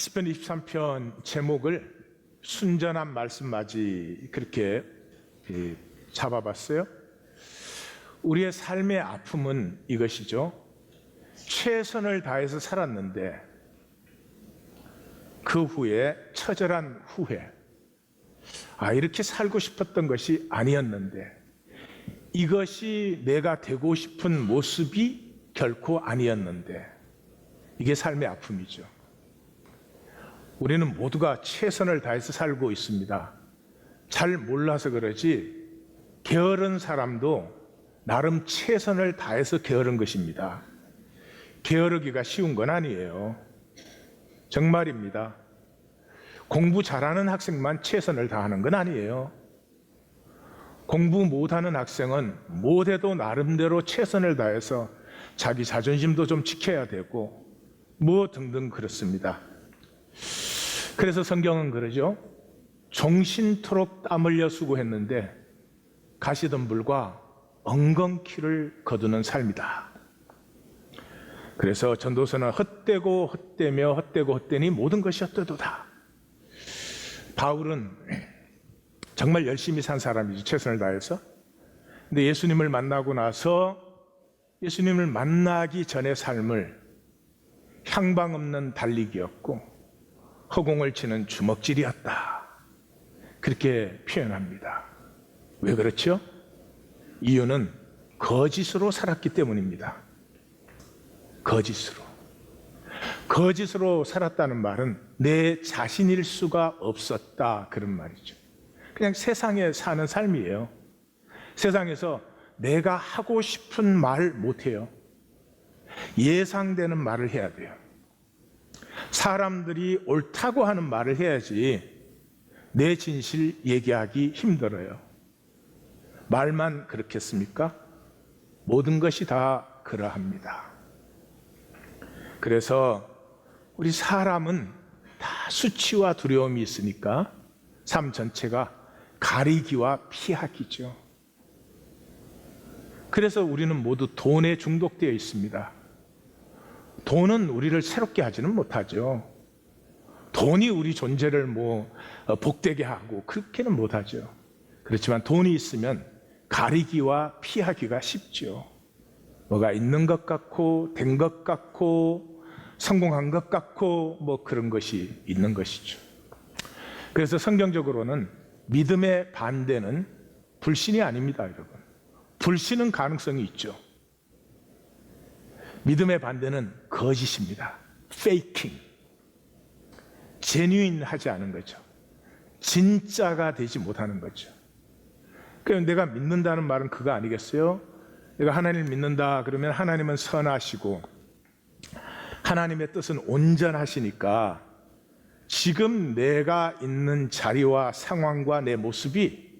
시편 23편 제목을 순전한 말씀맞이 그렇게 잡아봤어요. 우리의 삶의 아픔은 이것이죠. 최선을 다해서 살았는데 그 후에 처절한 후회, 이렇게 살고 싶었던 것이 아니었는데, 이것이 내가 되고 싶은 모습이 결코 아니었는데, 이게 삶의 아픔이죠. 우리는 모두가 최선을 다해서 살고 있습니다. 잘 몰라서 그러지 게으른 사람도 나름 최선을 다해서 게으른 것입니다. 게으르기가 쉬운 건 아니에요. 정말입니다. 공부 잘하는 학생만 최선을 다하는 건 아니에요. 공부 못하는 학생은 못해도 나름대로 최선을 다해서 자기 자존심도 좀 지켜야 되고 뭐 등등 그렇습니다. 그래서 성경은 그러죠. 종신토록 땀 흘려 수고했는데 가시덤불과 엉겅퀴를 거두는 삶이다. 그래서 전도서는 헛되고 헛되며 헛되고 헛되니 모든 것이 헛되도다. 바울은 정말 열심히 산 사람이죠. 최선을 다해서. 근데 예수님을 만나고 나서 예수님을 만나기 전의 삶을 향방 없는 달리기였고 허공을 치는 주먹질이었다. 그렇게 표현합니다. 왜 그렇죠? 이유는 거짓으로 살았기 때문입니다. 거짓으로 살았다는 말은 내 자신일 수가 없었다, 그런 말이죠. 그냥 세상에 사는 삶이에요. 세상에서 내가 하고 싶은 말 못해요. 예상되는 말을 해야 돼요. 사람들이 옳다고 하는 말을 해야지 내 진실 얘기하기 힘들어요. 말만 그렇겠습니까? 모든 것이 다 그러합니다. 그래서 우리 사람은 다 수치와 두려움이 있으니까 삶 전체가 가리기와 피하기죠. 그래서 우리는 모두 돈에 중독되어 있습니다. 돈은 우리를 새롭게 하지는 못하죠. 돈이 우리 존재를 복되게 하고 그렇게는 못하죠. 그렇지만 돈이 있으면 가리기와 피하기가 쉽죠. 뭐가 있는 것 같고 된 것 같고 성공한 것 같고 그런 것이 있는 것이죠. 그래서 성경적으로는 믿음의 반대는 불신이 아닙니다, 여러분. 불신은 가능성이 있죠. 믿음의 반대는 거짓입니다. 페이킹. 제뉴인하지 않은 거죠. 진짜가 되지 못하는 거죠. 그럼 내가 믿는다는 말은 그거 아니겠어요? 내가 하나님을 믿는다 그러면 하나님은 선하시고 하나님의 뜻은 온전하시니까 지금 내가 있는 자리와 상황과 내 모습이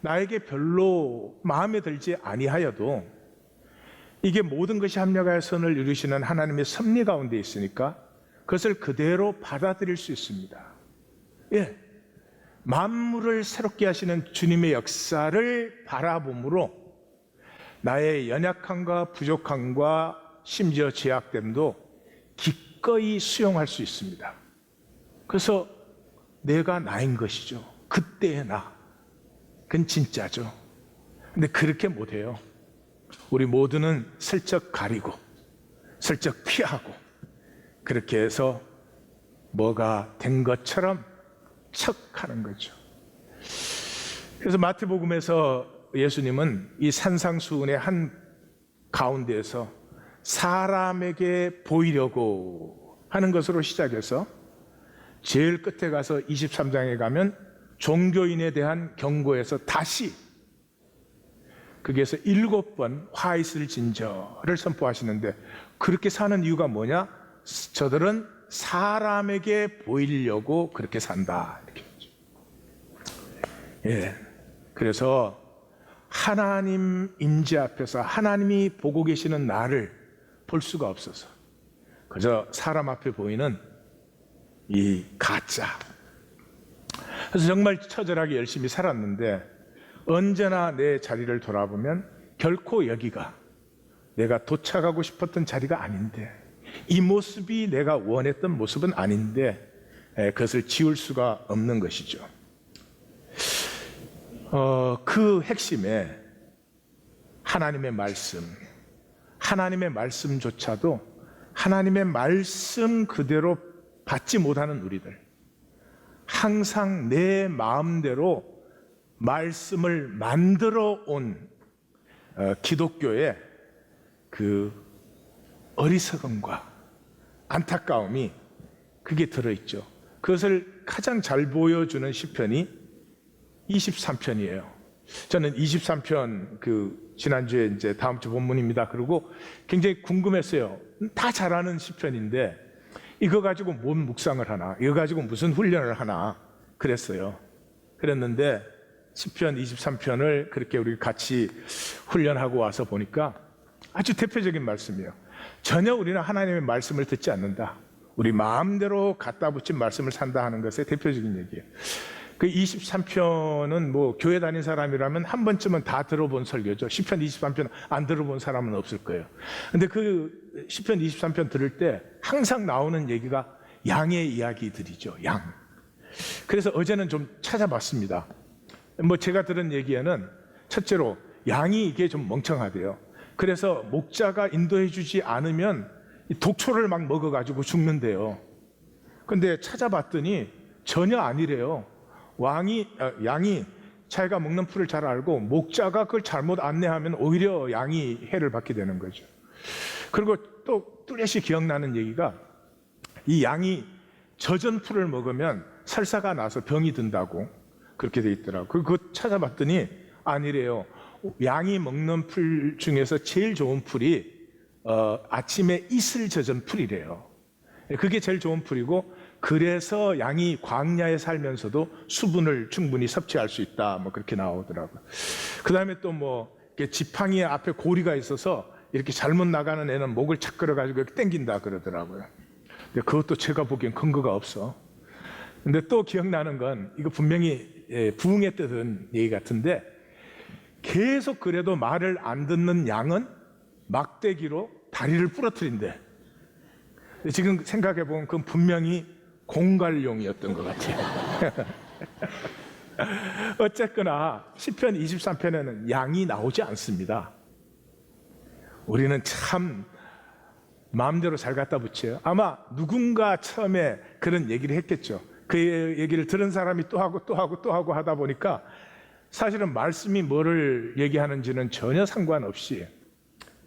나에게 별로 마음에 들지 아니하여도 이게 모든 것이 합력하여 선을 이루시는 하나님의 섭리 가운데 있으니까 그것을 그대로 받아들일 수 있습니다. 만물을 새롭게 하시는 주님의 역사를 바라봄으로 나의 연약함과 부족함과 심지어 죄악됨도 기꺼이 수용할 수 있습니다. 그래서 내가 나인 것이죠. 그때의 나. 그건 진짜죠. 근데 그렇게 못해요. 우리 모두는 슬쩍 가리고 슬쩍 피하고 그렇게 해서 뭐가 된 것처럼 척하는 거죠. 그래서 마태복음에서 예수님은 이 산상수훈의 한 가운데에서 사람에게 보이려고 하는 것으로 시작해서 제일 끝에 가서 23장에 가면 종교인에 대한 경고에서 다시 거기에서 7번 화이슬 진저를 선포하시는데, 그렇게 사는 이유가 뭐냐? 저들은 사람에게 보이려고 그렇게 산다, 이렇게. 그래서 하나님 임재 앞에서 하나님이 보고 계시는 나를 볼 수가 없어서 그저 사람 앞에 보이는 이 가짜. 그래서 정말 처절하게 열심히 살았는데 언제나 내 자리를 돌아보면 결코 여기가 내가 도착하고 싶었던 자리가 아닌데 이 모습이 내가 원했던 모습은 아닌데 그것을 지울 수가 없는 것이죠. 그 핵심에 하나님의 말씀조차도 하나님의 말씀 그대로 받지 못하는 우리들, 항상 내 마음대로 말씀을 만들어 온 기독교의 그 어리석음과 안타까움이 그게 들어있죠. 그것을 가장 잘 보여주는 시편이 23편이에요. 저는 23편 지난주에 이제 다음 주 본문입니다. 그리고 굉장히 궁금했어요. 다 잘 아는 시편인데 이거 가지고 뭔 묵상을 하나, 이거 가지고 무슨 훈련을 하나 그랬어요. 그랬는데 시편 23편을 그렇게 우리 같이 훈련하고 와서 보니까 아주 대표적인 말씀이에요. 전혀 우리는 하나님의 말씀을 듣지 않는다. 우리 마음대로 갖다 붙인 말씀을 산다 하는 것의 대표적인 얘기예요. 그 23편은 뭐 교회 다닌 사람이라면 한 번쯤은 다 들어본 설교죠. 시편 23편 안 들어본 사람은 없을 거예요. 근데 그 시편 23편 들을 때 항상 나오는 얘기가 양의 이야기들이죠. 양. 그래서 어제는 좀 찾아봤습니다. 뭐 제가 들은 얘기에는 첫째로 양이 이게 좀 멍청하대요. 그래서 목자가 인도해 주지 않으면 독초를 막 먹어가지고 죽는데요. 근데 찾아봤더니 전혀 아니래요. 양이 자기가 먹는 풀을 잘 알고 목자가 그걸 잘못 안내하면 오히려 양이 해를 받게 되는 거죠. 그리고 또 뚜렷이 기억나는 얘기가 이 양이 젖은 풀을 먹으면 설사가 나서 병이 든다고 그렇게 돼 있더라고요. 그거 찾아봤더니 아니래요. 양이 먹는 풀 중에서 제일 좋은 풀이 아침에 이슬 젖은 풀이래요. 그게 제일 좋은 풀이고, 그래서 양이 광야에 살면서도 수분을 충분히 섭취할 수 있다, 뭐 그렇게 나오더라고요. 그 다음에 또 뭐 지팡이 앞에 고리가 있어서 이렇게 잘못 나가는 애는 목을 착 끌어가지고 이렇게 당긴다 그러더라고요. 근데 그것도 제가 보기엔 근거가 없어. 근데 또 기억나는 건 이거 분명히 부흥에 뜨던 얘기 같은데, 계속 그래도 말을 안 듣는 양은 막대기로 다리를 부러뜨린대. 지금 생각해보면 그건 분명히 공갈용이었던 것 같아요. 어쨌거나 시편 23편에는 양이 나오지 않습니다. 우리는 참 마음대로 잘 갖다 붙여요. 아마 누군가 처음에 그런 얘기를 했겠죠. 그 얘기를 들은 사람이 또 하고 또 하고 또 하고 하다 보니까 사실은 말씀이 뭐를 얘기하는지는 전혀 상관없이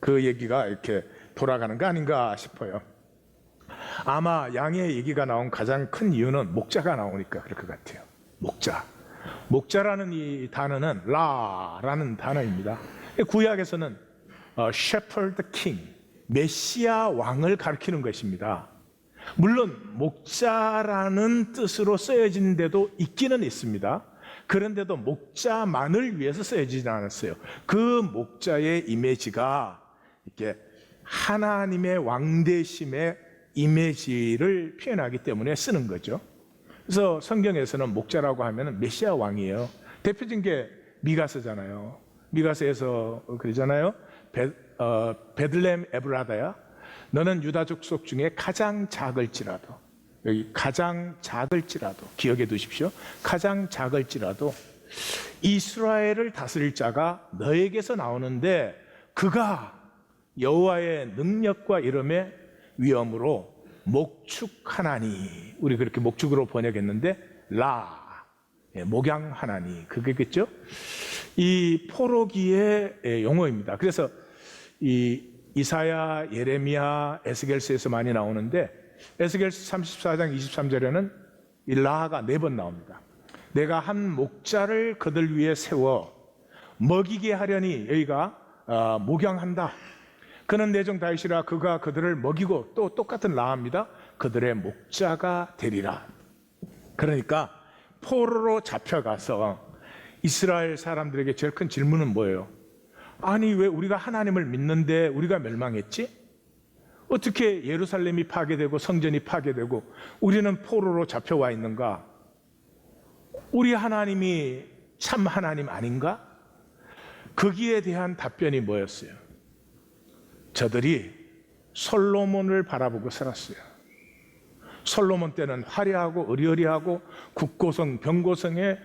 그 얘기가 이렇게 돌아가는 거 아닌가 싶어요. 아마 양의 얘기가 나온 가장 큰 이유는 목자가 나오니까 그럴 것 같아요. 목자라는 이 단어는 라라는 단어입니다. 구약에서는 shepherd king, 메시아 왕을 가리키는 것입니다. 물론 목자라는 뜻으로 쓰여진 데도 있기는 있습니다. 그런데도 목자만을 위해서 쓰여지지 않았어요. 그 목자의 이미지가 이렇게 하나님의 왕대심의 이미지를 표현하기 때문에 쓰는 거죠. 그래서 성경에서는 목자라고 하면 메시아 왕이에요. 대표적인 게 미가서잖아요. 미가서에서 그러잖아요. 베들레헴 에브라다야, 너는 유다 족속 중에 가장 작을지라도, 여기 가장 작을지라도 기억해 두십시오. 가장 작을지라도 이스라엘을 다스릴 자가 너에게서 나오는데 그가 여호와의 능력과 이름의 위엄으로 목축하나니, 우리 그렇게 목축으로 번역했는데 목양하나니, 그게겠죠. 이 포로기의 용어입니다. 그래서 이 이사야, 예레미야, 에스겔서에서 많이 나오는데, 에스겔서 34장 23절에는 이 라가 4번 나옵니다. 내가 한 목자를 그들 위에 세워 먹이게 하려니 여기가 목양한다. 그는 내 종 다윗이라, 그가 그들을 먹이고, 또 똑같은 라합니다. 그들의 목자가 되리라. 그러니까 포로로 잡혀가서 이스라엘 사람들에게 제일 큰 질문은 뭐예요? 아니, 왜 우리가 하나님을 믿는데 우리가 멸망했지? 어떻게 예루살렘이 파괴되고 성전이 파괴되고 우리는 포로로 잡혀와 있는가? 우리 하나님이 참 하나님 아닌가? 거기에 대한 답변이 뭐였어요? 저들이 솔로몬을 바라보고 살았어요. 솔로몬 때는 화려하고 의리의리하고 국고성, 병고성에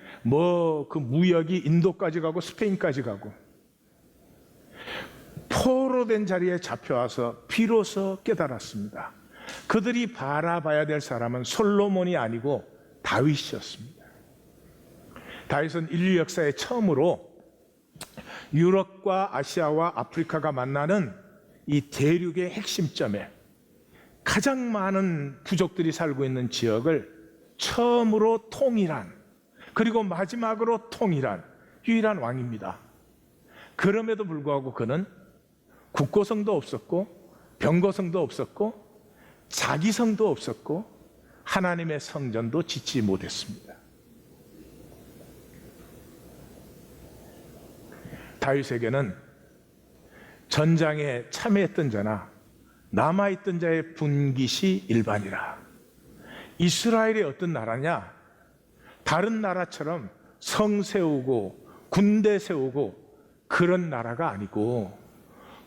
그 무역이 인도까지 가고 스페인까지 가고, 포로된 자리에 잡혀와서 비로소 깨달았습니다. 그들이 바라봐야 될 사람은 솔로몬이 아니고 다윗이었습니다. 다윗은 인류 역사에 처음으로 유럽과 아시아와 아프리카가 만나는 이 대륙의 핵심점에 가장 많은 부족들이 살고 있는 지역을 처음으로 통일한, 그리고 마지막으로 통일한 유일한 왕입니다. 그럼에도 불구하고 그는 국고성도 없었고 병거성도 없었고 자기성도 없었고 하나님의 성전도 짓지 못했습니다. 다윗에게는 전장에 참여했던 자나 남아있던 자의 분깃이 일반이라. 이스라엘이 어떤 나라냐? 다른 나라처럼 성 세우고 군대 세우고 그런 나라가 아니고,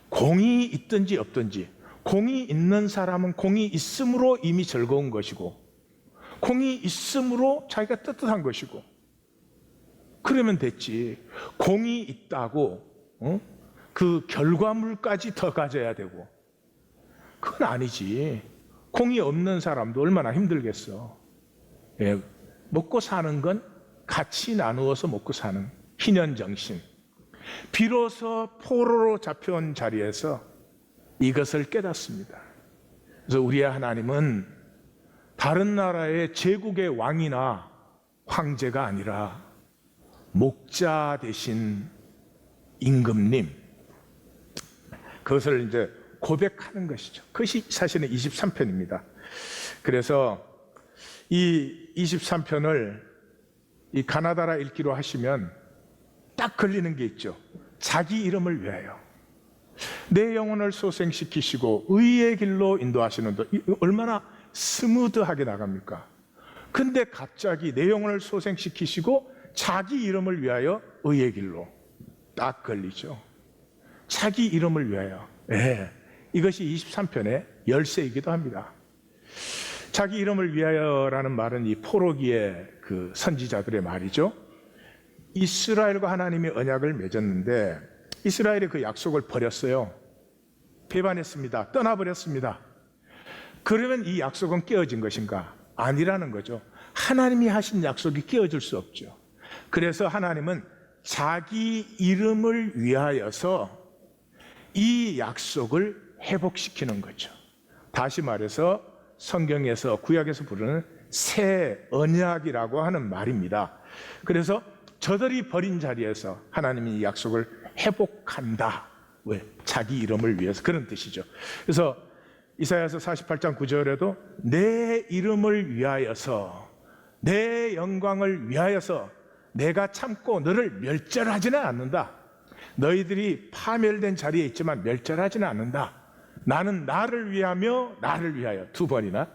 공이 있든지 없든지, 공이 있는 사람은 공이 있음으로 이미 즐거운 것이고, 공이 있음으로 자기가 떳떳한 것이고, 그러면 됐지. 공이 있다고 그 결과물까지 더 가져야 되고, 그건 아니지. 공이 없는 사람도 얼마나 힘들겠어. 예, 먹고 사는 건 같이 나누어서 먹고 사는 희년정신. 비로소 포로로 잡혀온 자리에서 이것을 깨닫습니다. 그래서 우리의 하나님은 다른 나라의 제국의 왕이나 황제가 아니라 목자 대신 임금님, 그것을 이제 고백하는 것이죠. 그것이 사실은 23편입니다. 그래서 이 23편을 이 가나다라 읽기로 하시면 딱 걸리는 게 있죠. 자기 이름을 위하여 내 영혼을 소생시키시고 의의 길로 인도하시는 도, 얼마나 스무드하게 나갑니까? 근데 갑자기 내 영혼을 소생시키시고 자기 이름을 위하여 의의 길로, 딱 걸리죠. 자기 이름을 위하여. 네, 이것이 23편의 열쇠이기도 합니다. 자기 이름을 위하여라는 말은 이 포로기의 그 선지자들의 말이죠. 이스라엘과 하나님이 언약을 맺었는데 이스라엘이 그 약속을 버렸어요. 배반했습니다. 떠나버렸습니다. 그러면 이 약속은 깨어진 것인가? 아니라는 거죠. 하나님이 하신 약속이 깨어질 수 없죠. 그래서 하나님은 자기 이름을 위하여서 이 약속을 회복시키는 거죠. 다시 말해서 성경에서, 구약에서 부르는 새 언약이라고 하는 말입니다. 그래서 저들이 버린 자리에서 하나님이 이 약속을 회복한다. 왜? 자기 이름을 위해서, 그런 뜻이죠. 그래서 이사야서 48장 9절에도 내 이름을 위하여서, 내 영광을 위하여서 내가 참고 너를 멸절하지는 않는다. 너희들이 파멸된 자리에 있지만 멸절하지는 않는다. 나는 나를 위하며 나를 위하여, 두 번이나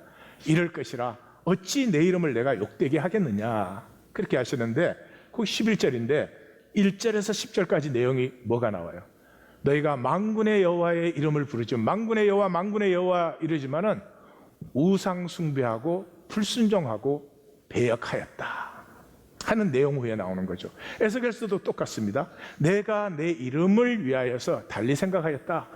이럴 것이라 어찌 내 이름을 내가 욕되게 하겠느냐. 그렇게 하시는데 그 11절인데 1절에서 10절까지 내용이 뭐가 나와요? 너희가 만군의 여호와의 이름을 부르지, 만군의 여호와 이러지만은 우상 숭배하고 불순종하고 배역하였다 하는 내용 후에 나오는 거죠. 에스겔서도 똑같습니다. 내가 내 이름을 위하여서 달리 생각하였다.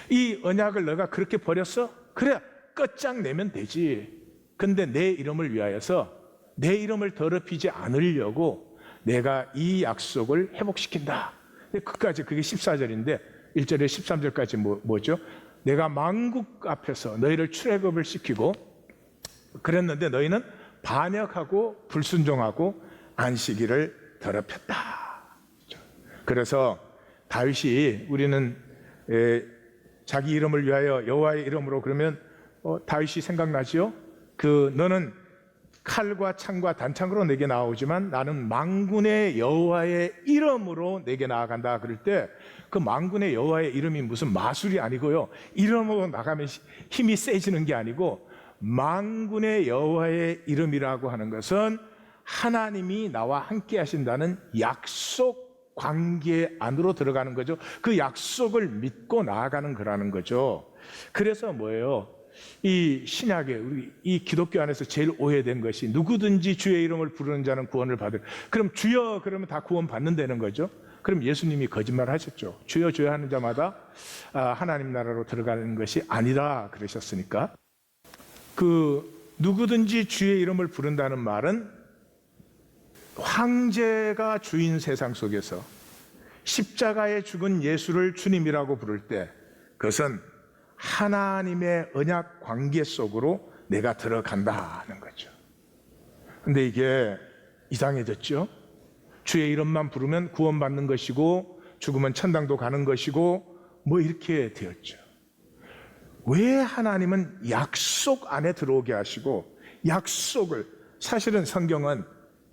이 언약을 너가 그렇게 버렸어? 그래, 끝장내면 되지. 근데 내 이름을 위하여서, 내 이름을 더럽히지 않으려고 내가 이 약속을 회복시킨다. 끝까지, 그게 14절인데 1절에 13절까지 뭐죠? 내가 만국 앞에서 너희를 출애굽을 시키고 그랬는데 너희는 반역하고 불순종하고 안식일을 더럽혔다. 그래서 다윗이, 우리는 자기 이름을 위하여 여호와의 이름으로 그러면 다윗이 생각나죠? 너는 칼과 창과 단창으로 내게 나오지만 나는 만군의 여호와의 이름으로 내게 나아간다. 그럴 때 그 만군의 여호와의 이름이 무슨 마술이 아니고요, 이름으로 나가면 힘이 세지는 게 아니고, 만군의 여호와의 이름이라고 하는 것은 하나님이 나와 함께 하신다는 약속 관계 안으로 들어가는 거죠. 그 약속을 믿고 나아가는 거라는 거죠. 그래서 뭐예요? 이 신약에 우리 이 기독교 안에서 제일 오해된 것이 누구든지 주의 이름을 부르는 자는 구원을 받을. 그럼 주여 그러면 다 구원 받는다는 거죠. 그럼 예수님이 거짓말 하셨죠. 주여 주여 하는 자마다 하나님 나라로 들어가는 것이 아니라 그러셨으니까. 그 누구든지 주의 이름을 부른다는 말은 황제가 주인 세상 속에서 십자가에 죽은 예수를 주님이라고 부를 때 그것은 하나님의 언약 관계 속으로 내가 들어간다는 거죠. 근데 이게 이상해졌죠. 주의 이름만 부르면 구원받는 것이고 죽으면 천당도 가는 것이고 뭐 이렇게 되었죠. 왜 하나님은 약속 안에 들어오게 하시고 약속을, 사실은 성경은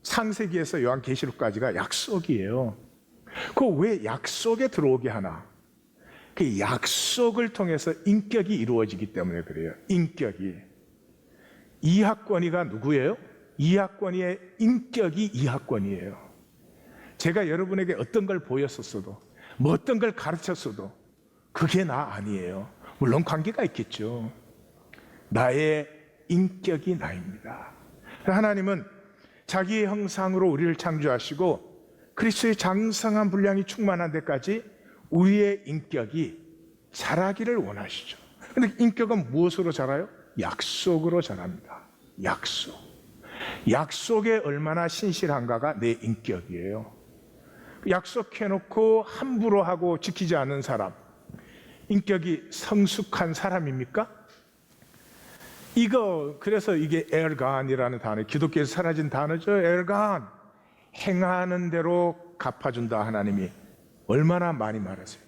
창세기에서 요한계시록까지가 약속이에요. 그 왜 약속에 들어오게 하나? 그 약속을 통해서 인격이 이루어지기 때문에 그래요. 인격이. 이하권이가 누구예요? 이하권이의 인격이 이하권이에요. 제가 여러분에게 어떤 걸 보였었어도 뭐 어떤 걸 가르쳤어도 그게 나 아니에요. 물론 관계가 있겠죠. 나의 인격이 나입니다. 하나님은 자기의 형상으로 우리를 창조하시고 그리스도의 장성한 분량이 충만한 데까지 우리의 인격이 자라기를 원하시죠. 그런데 인격은 무엇으로 자라요? 약속으로 자랍니다. 약속. 약속에 얼마나 신실한가가 내 인격이에요. 약속해놓고 함부로 하고 지키지 않는 사람, 인격이 성숙한 사람입니까? 그래서 이게 엘간이라는 단어, 기독교에서 사라진 단어죠. 엘간. 행하는 대로 갚아준다. 하나님이 얼마나 많이 말하세요.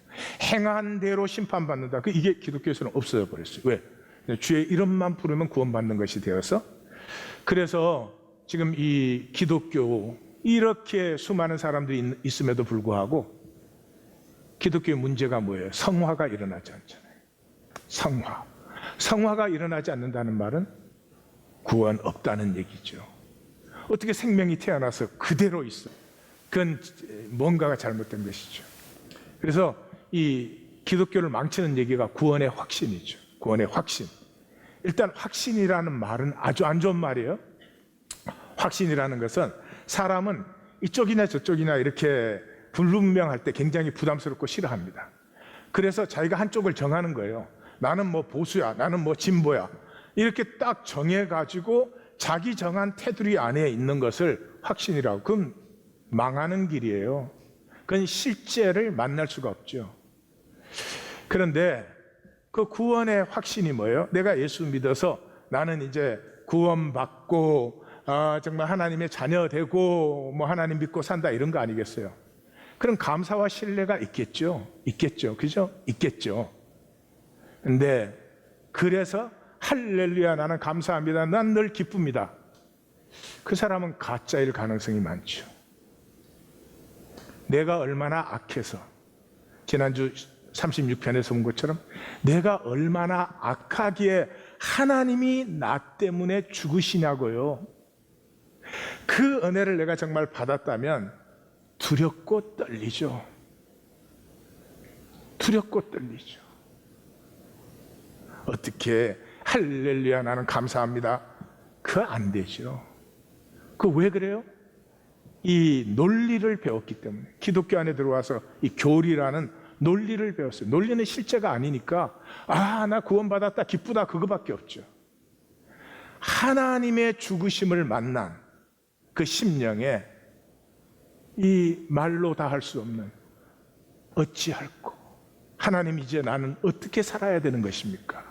행한 대로 심판받는다. 이게 기독교에서는 없어져 버렸어요. 왜? 주의 이름만 부르면 구원받는 것이 되어서. 그래서 지금 이 기독교, 이렇게 수많은 사람들이 있음에도 불구하고 기독교의 문제가 뭐예요? 성화가 일어나지 않잖아요. 성화가 일어나지 않는다는 말은 구원 없다는 얘기죠. 어떻게 생명이 태어나서 그대로 있어? 그건 뭔가가 잘못된 것이죠. 그래서 이 기독교를 망치는 얘기가 구원의 확신이죠. 구원의 확신. 일단 확신이라는 말은 아주 안 좋은 말이에요. 확신이라는 것은 사람은 이쪽이나 저쪽이나 이렇게 불분명할 때 굉장히 부담스럽고 싫어합니다. 그래서 자기가 한쪽을 정하는 거예요. 나는 뭐 보수야, 나는 뭐 진보야. 이렇게 딱 정해가지고 자기 정한 테두리 안에 있는 것을 확신이라고. 그건 망하는 길이에요. 그건 실제를 만날 수가 없죠. 그런데 그 구원의 확신이 뭐예요? 내가 예수 믿어서 나는 이제 구원받고 정말 하나님의 자녀 되고 뭐 하나님 믿고 산다 이런 거 아니겠어요? 그런 감사와 신뢰가 있겠죠. 그죠? 있겠죠. 근데 그래서 할렐루야 나는 감사합니다. 난 늘 기쁩니다. 그 사람은 가짜일 가능성이 많죠. 내가 얼마나 악해서, 지난주 36편에서 본 것처럼 내가 얼마나 악하기에 하나님이 나 때문에 죽으시냐고요. 그 은혜를 내가 정말 받았다면 두렵고 떨리죠. 두렵고 떨리죠. 어떻게 할렐루야 나는 감사합니다. 그거 안 되죠. 그 왜 그래요? 이 논리를 배웠기 때문에. 기독교 안에 들어와서 이 교리라는 논리를 배웠어요. 논리는 실제가 아니니까 나 구원받았다 기쁘다 그거밖에 없죠. 하나님의 죽으심을 만난 그 심령에 이 말로 다 할 수 없는 어찌할꼬 하나님 이제 나는 어떻게 살아야 되는 것입니까?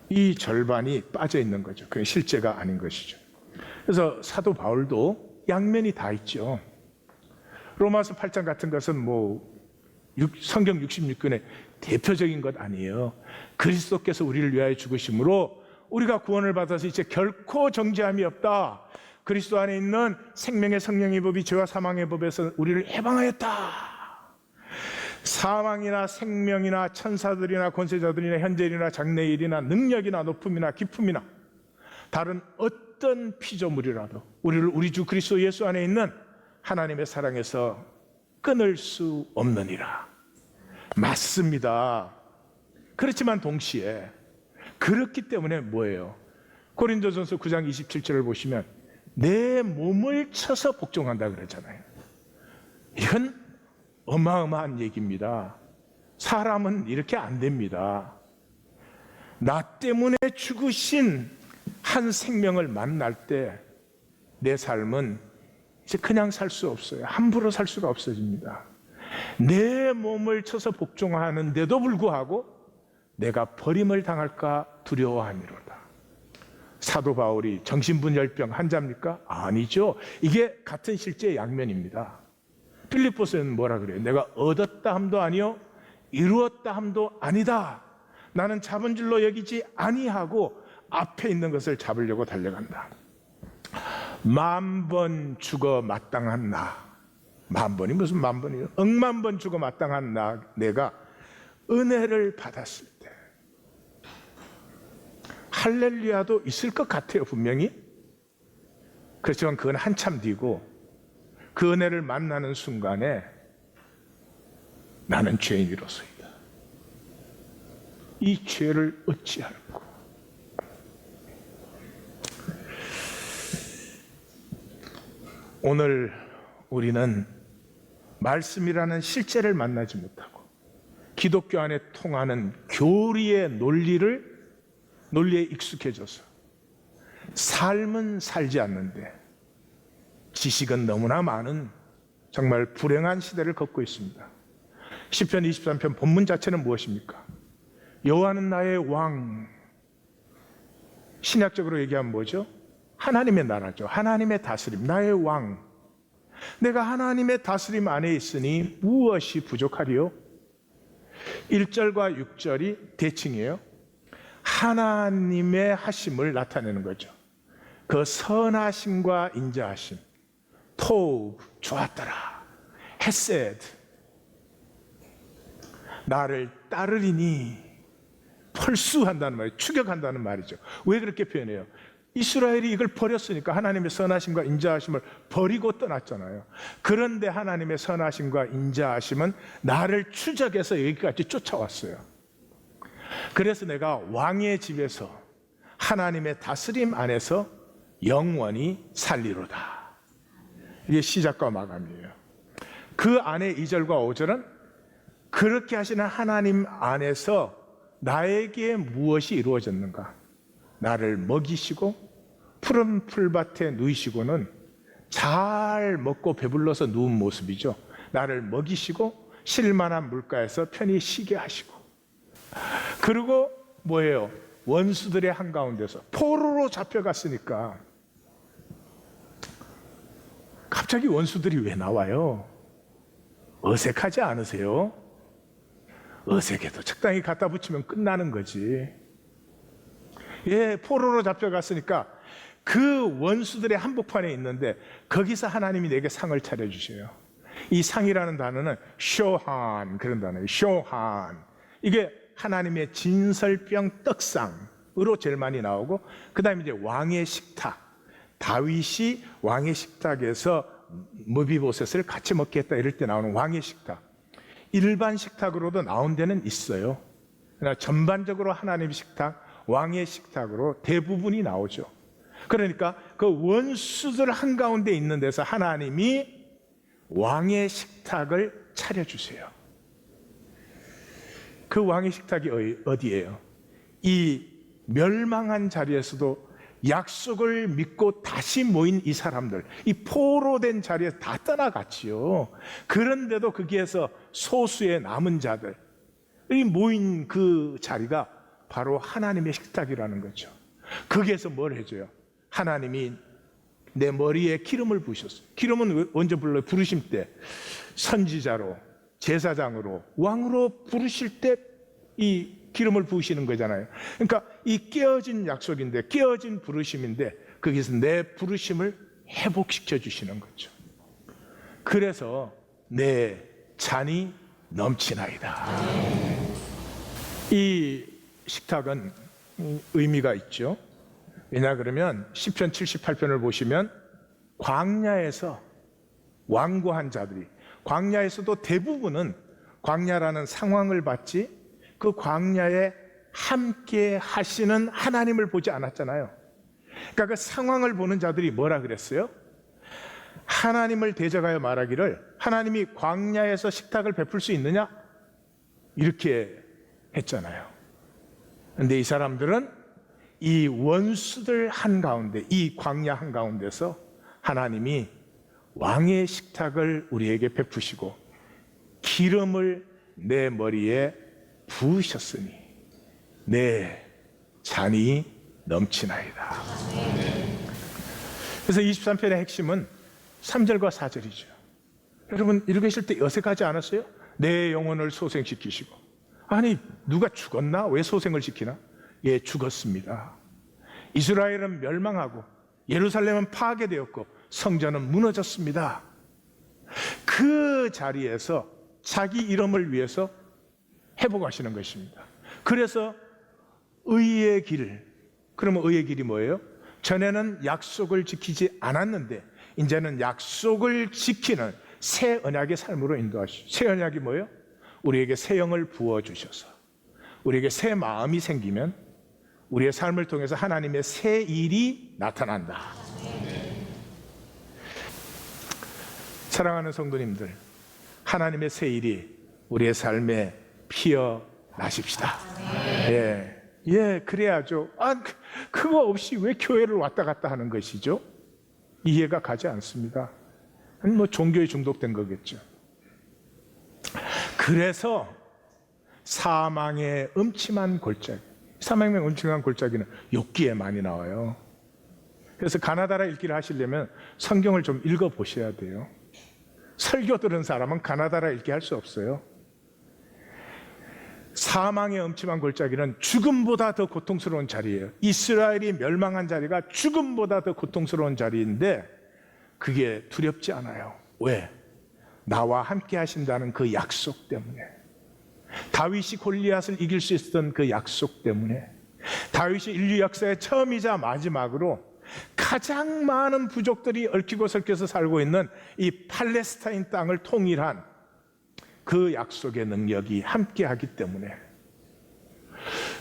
이 절반이 빠져 있는 거죠. 그게 실제가 아닌 것이죠. 그래서 사도 바울도 양면이 다 있죠. 로마서 8장 같은 것은 뭐 성경 66권의 대표적인 것 아니에요. 그리스도께서 우리를 위하여 죽으심으로 우리가 구원을 받아서 이제 결코 정죄함이 없다. 그리스도 안에 있는 생명의 성령의 법이 죄와 사망의 법에서 우리를 해방하였다. 사망이나 생명이나 천사들이나 권세자들이나 현재일이나 장래일이나 능력이나 높음이나 깊음이나 다른 어떤 피조물이라도 우리를 우리 주 그리스도 예수 안에 있는 하나님의 사랑에서 끊을 수 없느니라. 맞습니다. 그렇지만 동시에 그렇기 때문에 뭐예요? 고린도전서 9장 27절을 보시면 내 몸을 쳐서 복종한다 그러잖아요. 이건 어마어마한 얘기입니다. 사람은 이렇게 안 됩니다. 나 때문에 죽으신 한 생명을 만날 때 내 삶은 이제 그냥 살 수 없어요. 함부로 살 수가 없어집니다. 내 몸을 쳐서 복종하는데도 불구하고 내가 버림을 당할까 두려워하니로다. 사도 바울이 정신분열병 환자입니까? 아니죠. 이게 같은 실제의 양면입니다. 필리포스는 뭐라 그래요? 내가 얻었다 함도 아니요 이루었다 함도 아니다. 나는 잡은 줄로 여기지 아니하고 앞에 있는 것을 잡으려고 달려간다. 10,000번 죽어 마땅한 나, 10,000번이 무슨 10,000번이요? 10,000번 죽어 마땅한 나, 내가 은혜를 받았을 때 할렐루야도 있을 것 같아요, 분명히. 그렇지만 그건 한참 뒤고 그 은혜를 만나는 순간에 나는 죄인이로소이다. 이 죄를 어찌할꼬. 오늘 우리는 말씀이라는 실제를 만나지 못하고 기독교 안에 통하는 교리의 논리에 익숙해져서 삶은 살지 않는데 지식은 너무나 많은 정말 불행한 시대를 걷고 있습니다. 시편 23편 본문 자체는 무엇입니까? 여호와는 나의 왕. 신약적으로 얘기하면 뭐죠? 하나님의 나라죠. 하나님의 다스림, 나의 왕. 내가 하나님의 다스림 안에 있으니 무엇이 부족하리요? 1절과 6절이 대칭이에요. 하나님의 하심을 나타내는 거죠. 그 선하심과 인자하심, 토브, 좋았더라, 헤세드, 나를 따르리니, 펄수한다는 말이에요. 추격한다는 말이죠. 왜 그렇게 표현해요? 이스라엘이 이걸 버렸으니까 하나님의 선하심과 인자하심을 버리고 떠났잖아요. 그런데 하나님의 선하심과 인자하심은 나를 추적해서 여기까지 쫓아왔어요. 그래서 내가 왕의 집에서 하나님의 다스림 안에서 영원히 살리로다. 이게 시작과 마감이에요. 그 안에 2절과 5절은 그렇게 하시는 하나님 안에서 나에게 무엇이 이루어졌는가? 나를 먹이시고 푸른 풀밭에 누이시고는 잘 먹고 배불러서 누운 모습이죠. 나를 먹이시고 쉴만한 물가에서 편히 쉬게 하시고, 그리고 뭐예요? 원수들의 한가운데서 포로로 잡혀갔으니까 갑자기 원수들이 왜 나와요? 어색하지 않으세요? 어색해도 적당히 갖다 붙이면 끝나는 거지. 예, 포로로 잡혀갔으니까 그 원수들의 한복판에 있는데 거기서 하나님이 내게 상을 차려주셔요. 이 상이라는 단어는 쇼한, 그런 단어예요. 쇼한. 이게 하나님의 진설병 떡상으로 제일 많이 나오고, 그 다음에 이제 왕의 식탁. 다윗이 왕의 식탁에서 무비보셋을 같이 먹게 했다 이럴 때 나오는 왕의 식탁. 일반 식탁으로도 나온 데는 있어요. 그러나 전반적으로 하나님의 식탁, 왕의 식탁으로 대부분이 나오죠. 그러니까 그 원수들 한가운데 있는 데서 하나님이 왕의 식탁을 차려주세요. 그 왕의 식탁이 어디예요? 이 멸망한 자리에서도 약속을 믿고 다시 모인 이 사람들, 이 포로된 자리에서 다 떠나갔지요. 그런데도 거기에서 소수의 남은 자들이 모인 그 자리가 바로 하나님의 식탁이라는 거죠. 거기에서 뭘 해줘요? 하나님이 내 머리에 기름을 부으셨어요. 기름은 언제 불러요? 부르심 때 선지자로, 제사장으로, 왕으로 부르실 때 이 기름을 부으시는 거잖아요. 그러니까 이 깨어진 약속인데, 깨어진 부르심인데 거기서 내 부르심을 회복시켜 주시는 거죠. 그래서 내 잔이 넘치나이다. 이 식탁은 의미가 있죠. 왜냐 그러면 시편 78편을 보시면 광야에서 완고한 자들이, 광야에서도 대부분은 광야라는 상황을 봤지 그 광야에 함께 하시는 하나님을 보지 않았잖아요. 그러니까 그 상황을 보는 자들이 뭐라 그랬어요? 하나님을 대적하여 말하기를 하나님이 광야에서 식탁을 베풀 수 있느냐? 이렇게 했잖아요. 그런데 이 사람들은 이 원수들 한가운데, 이 광야 한가운데서 하나님이 왕의 식탁을 우리에게 베푸시고 기름을 내 머리에 부으셨으니 내 잔이 넘치나이다. 그래서 23편의 핵심은 3절과 4절이죠. 여러분 읽으실 때 어색하지 않았어요? 내 영혼을 소생시키시고. 아니 누가 죽었나? 왜 소생을 시키나? 예, 죽었습니다. 이스라엘은 멸망하고 예루살렘은 파괴되었고 성전은 무너졌습니다. 그 자리에서 자기 이름을 위해서 회복하시는 것입니다. 그래서 의의 길, 그러면 의의 길이 뭐예요? 전에는 약속을 지키지 않았는데 이제는 약속을 지키는 새 언약의 삶으로 인도하시죠. 새 언약이 뭐예요? 우리에게 새 영을 부어주셔서 우리에게 새 마음이 생기면 우리의 삶을 통해서 하나님의 새 일이 나타난다. 사랑하는 성도님들, 하나님의 새 일이 우리의 삶에 피어나십시다. 예, 그래야죠. 그거 없이 왜 교회를 왔다 갔다 하는 것이죠? 이해가 가지 않습니다. 뭐 종교에 중독된 거겠죠. 그래서 사망의 음침한 골짜기, 사망의 음침한 골짜기는 욥기에 많이 나와요. 그래서 가나다라 읽기를 하시려면 성경을 좀 읽어 보셔야 돼요. 설교 들은 사람은 가나다라 읽기 할 수 없어요. 사망의 음침한 골짜기는 죽음보다 더 고통스러운 자리예요. 이스라엘이 멸망한 자리가 죽음보다 더 고통스러운 자리인데 그게 두렵지 않아요. 왜? 나와 함께 하신다는 그 약속 때문에. 다윗이 골리앗을 이길 수 있었던 그 약속 때문에. 다윗이 인류 역사의 처음이자 마지막으로 가장 많은 부족들이 얽히고 설켜서 살고 있는 이 팔레스타인 땅을 통일한 그 약속의 능력이 함께하기 때문에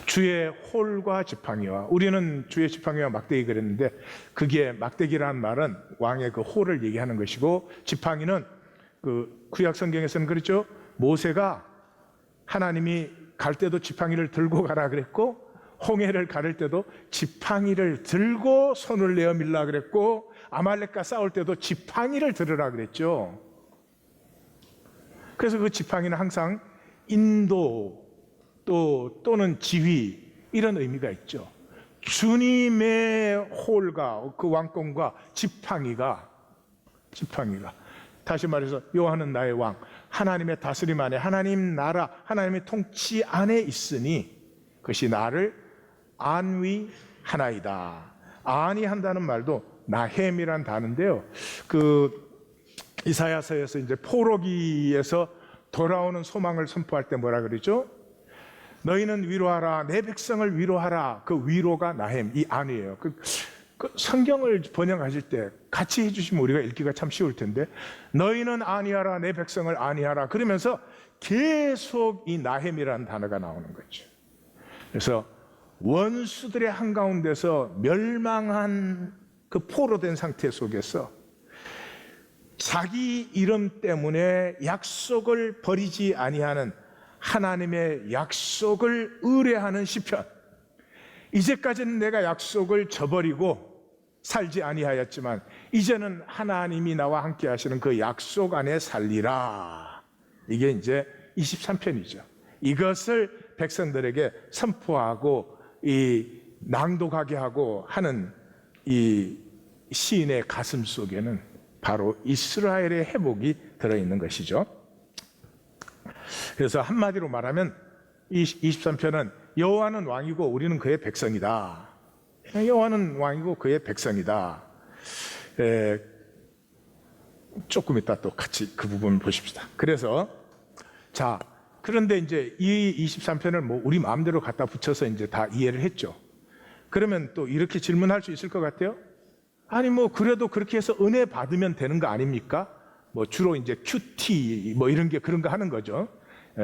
주의 홀과 지팡이와, 우리는 주의 지팡이와 막대기 그랬는데 그게 막대기라는 말은 왕의 그 홀을 얘기하는 것이고 지팡이는 그 구약 성경에서는 그렇죠. 모세가 하나님이 갈 때도 지팡이를 들고 가라 그랬고 홍해를 가를 때도 지팡이를 들고 손을 내어 밀라 그랬고 아말렉과 싸울 때도 지팡이를 들으라 그랬죠. 그래서 그 지팡이는 항상 인도 또는 지휘 이런 의미가 있죠. 주님의 홀과 그 왕권과 지팡이가 다시 말해서 여호와는 나의 왕, 하나님의 다스림 안에, 하나님 나라, 하나님의 통치 안에 있으니 그것이 나를 안위하나이다. 안위한다는 말도 나햄이란 단어인데요. 그 이사야서에서 이제 포로기에서 돌아오는 소망을 선포할 때 뭐라 그러죠? 너희는 위로하라, 내 백성을 위로하라. 그 위로가 나햄, 이 안위예요. 그 성경을 번역하실 때 같이 해주시면 우리가 읽기가 참 쉬울 텐데, 너희는 안위하라, 내 백성을 안위하라. 그러면서 계속 이 나햄이라는 단어가 나오는 거죠. 그래서 원수들의 한가운데서 멸망한 그 포로된 상태 속에서 자기 이름 때문에 약속을 버리지 아니하는 하나님의 약속을 의뢰하는 시편. 이제까지는 내가 약속을 저버리고 살지 아니하였지만 이제는 하나님이 나와 함께 하시는 그 약속 안에 살리라. 이게 이제 23편이죠. 이것을 백성들에게 선포하고 이 낭독하게 하고 하는 이 시인의 가슴 속에는 바로 이스라엘의 회복이 들어있는 것이죠. 그래서 한마디로 말하면 이 23편은 여호와는 왕이고 우리는 그의 백성이다. 여호와는 왕이고 그의 백성이다. 조금 이따 또 같이 그 부분을 보십시다. 그래서 자, 그런데 이제 이 23편을 뭐 우리 마음대로 갖다 붙여서 이제 다 이해를 했죠. 그러면 또 이렇게 질문할 수 있을 것 같아요. 아니 뭐 그래도 그렇게 해서 은혜 받으면 되는 거 아닙니까? 뭐 주로 이제 큐티 뭐 이런 게 그런 거 하는 거죠.